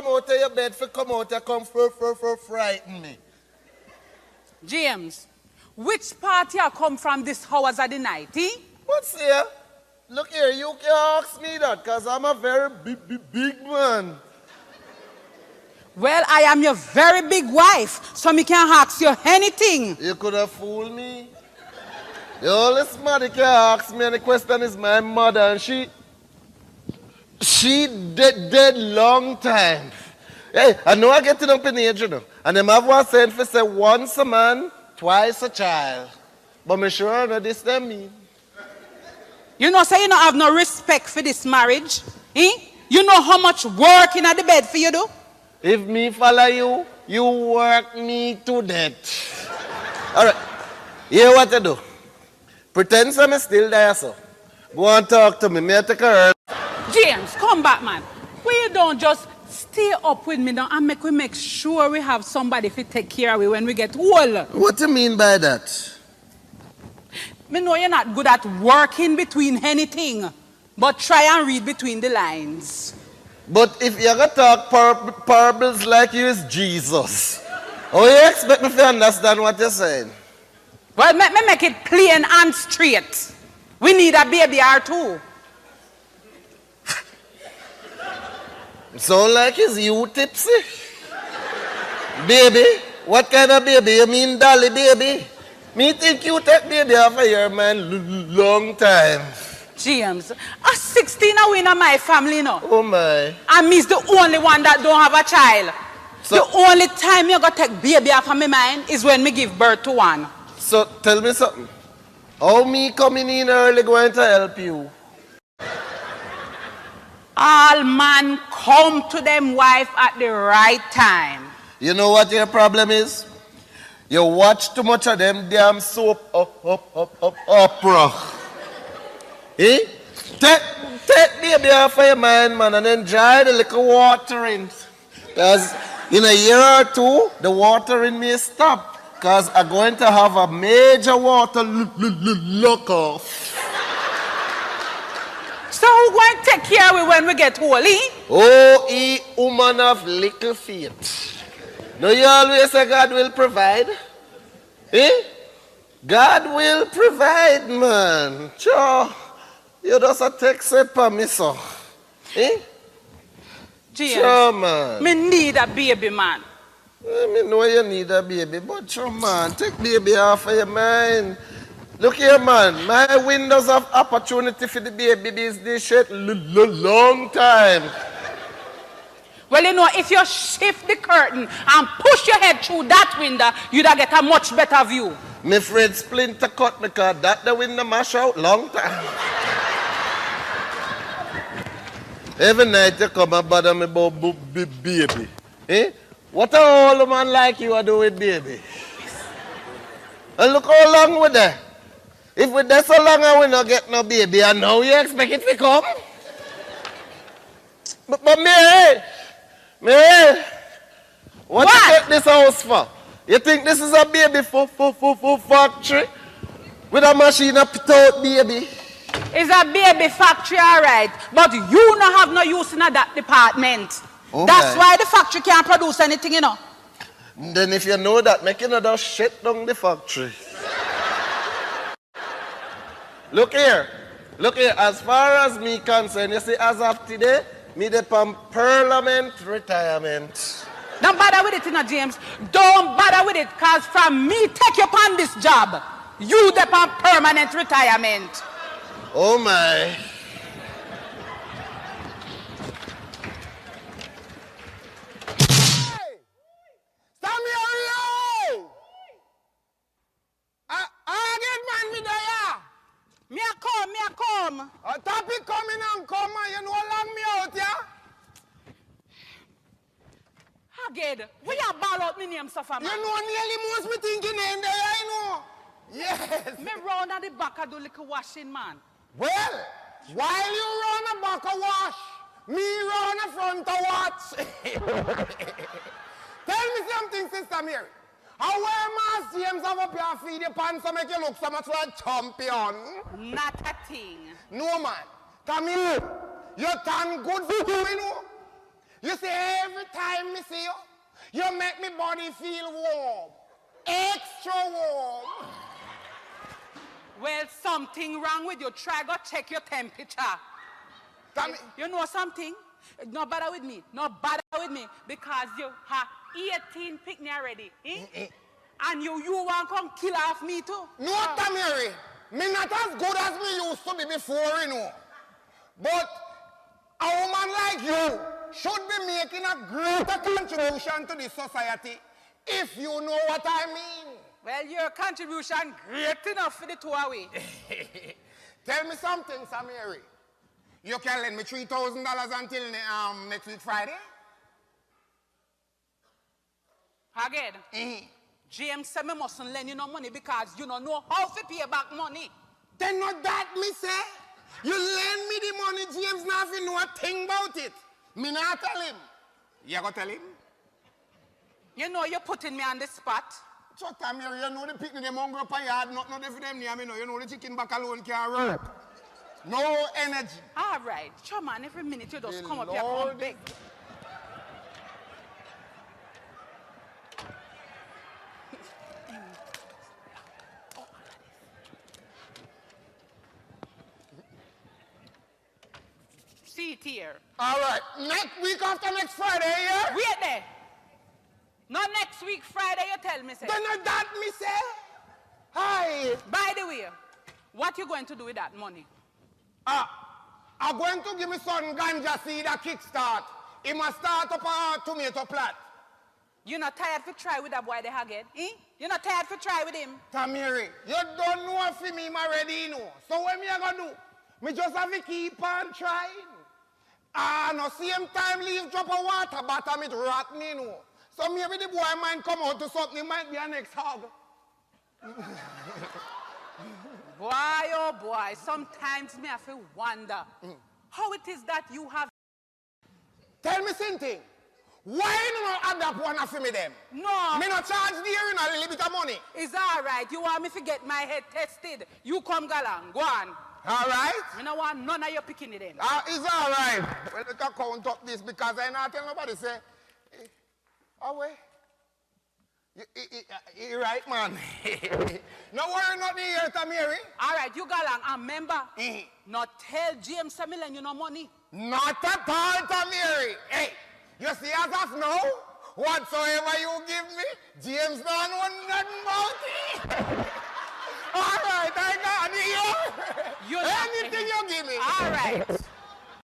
from out of your bed for come out and come for frighten me. James, which party you come from this hours of the night, eh? What's here? Look here, you can ask me that, because I'm a very big man. Well, I am your very big wife, so me can ask you anything. You could have fooled me. The only somebody can ask me any question is my mother, and she dead long time. Hey, I know I get it up in age, you know. And them have one saying for say once a man, twice a child. But me sure know this them mean. You know, say you don't have no respect for this marriage. Eh? You know how much work in the bed for you do? If me follow you, you work me to death. All right. Hear what you do. Pretend I'm still there, so. Go and talk to me. May I take a earth? James, come back, man. We don't just stay up with me now and make sure we have somebody to take care of it when we get old. What do you mean by that? Me know you're not good at working between anything, but try and read between the lines. But if you're going to talk parables like you is Jesus, how you expect me to understand what you're saying? Well, make it plain and straight. We need a baby or two. Sound like it's you tipsy. Baby? What kind of baby? You mean dolly baby? Me think you take baby off of your man long time. James, a 16 a win in my family now. Oh my. And me's the only one that don't have a child. So, the only time you're going to take baby off of my mind is when me give birth to one. So tell me something. How me coming in early going to help you? All man come to them wife at the right time. You know what your problem is? You watch too much of them damn soap opera. Eh? Take baby off of your mind, man, and enjoy the little watering. Because in a year or two, the watering may stop. Because I'm going to have a major water look off. So who going to take care of it when we get old, eh? Oh, woman of little feet. No, you always say God will provide. Eh? God will provide, man. Sure. You just a text it for me, so. Eh? James, sure, man. Me need a baby, man. I know you need a baby, but sure, man, take baby off of your mind. Look here, man, my windows of opportunity for the baby business shit long time. Well, you know, if you shift the curtain and push your head through that window, you'd get a much better view. My friend Splinter cut me because that the window mash out long time. Every night you come and bother me about baby. Eh? What a old man like you are doing with baby? And look how long we're there. If we're there so long and we not get no baby, and now you expect it to come? But Mary, what you take this house for? You think this is a baby for factory? With a machine up out baby? It's a baby factory, all right. But you don't have no use in that department. Okay. That's why the factory can't produce anything, you know. Then if you know that, make another shut down the factory. Look here, as far as me concerned, you see, as of today, me depend Parliament retirement. Don't bother with it, you know, James. Don't bother with it, because from me take you upon this job, you depend permanent retirement. Oh my. Me a come. A topic coming and come, you know long me out, yeah? Aged, we are ball out me name, suffer, man. You know nearly most me thinking in there, I know. Yes. Me round at the back of the little washing, man. Well, while you run a back of wash, me run a front of watch. Tell me something, Sister Mary. How well Master James have up your feed your pants to make you look so much like a champion? Not a thing. No, man. Come here. You turn good for you, know. You see, every time me see you, you make me body feel warm. Extra warm. Well, something wrong with you. Try go check your temperature. You know something? No bother with me. No bother with me. Because you have 18 picnic already. And you want to come kill off me too. No, Tamiri. Me not as good as me used to be before, you know. But a woman like you should be making a greater contribution to the society, if you know what I mean. Well, your contribution great enough for the two away. Tell me something, Samiri. You can lend me $3,000 until next week Friday? Again? James said me mustn't lend you no money because you don't know how to pay back money. Then not that me say. You lend me the money, James nothing know a thing about it. Me not tell him. You go tell him? You know you're putting me on the spot. So Tamir, you know the picnic them hungry up a yard, not for them near me, you know the chicken back alone can't work. No energy. All right. Sure, man, every minute you just come up here and beg. See it here. All right. Next week after next Friday, yeah? Wait there. Not next week, Friday, you tell me, say. Then not that me say. Hi. By the way, what you going to do with that money? I'm going to give me son ganja seed a kickstart. He must start up a tomato plant. You not tired to try with that boy they again? You not tired to try with him? Tamiri, you don't know if him already, you know. So what me I gonna do? Me just have to keep on trying. No same time leave drop of water bottom it rotten, you know. So maybe the boy might come out to something, it might be a next hog. Boy, oh boy, sometimes me have to wonder how it is that you have... Tell me something. Why you not add up one for me them? No. Me not charge the hearing a little bit of money. It's all right. You want me to get my head tested. You come galang. Go on. All right? Me no want none of your picking it then. It's all right. Well, we can count up this because I not tell nobody say, oh wait. You right, man. No worry, not the here, Tamiri. All right, you galang. And remember, not tell James Samillen you no money. Not at all, Tamiri. Hey, you see as of now, whatsoever you give me, James don't know nothing about it. All right, I got it. Anything you give me. All right.